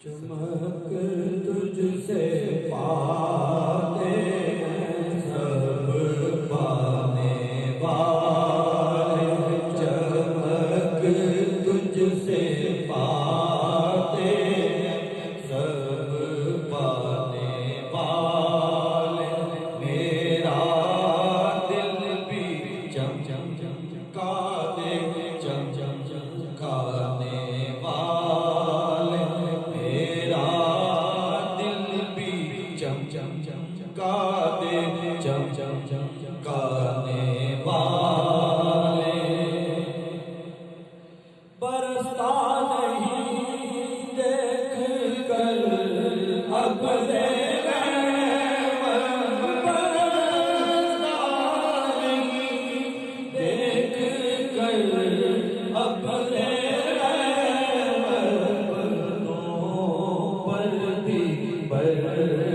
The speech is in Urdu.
چمک تجھ سے پاتے ہیں سب پانے والے، چمک تجھ سے پاتے ہیں سب پانے والے، میرا دل بھی چم چم چمکا دے، چم چم چمکانے والے، میرا دل بھی چم چم چمکا دے، چم چم چمکانے والے، برستا نہیں دیکھ کر اپنے پر بھی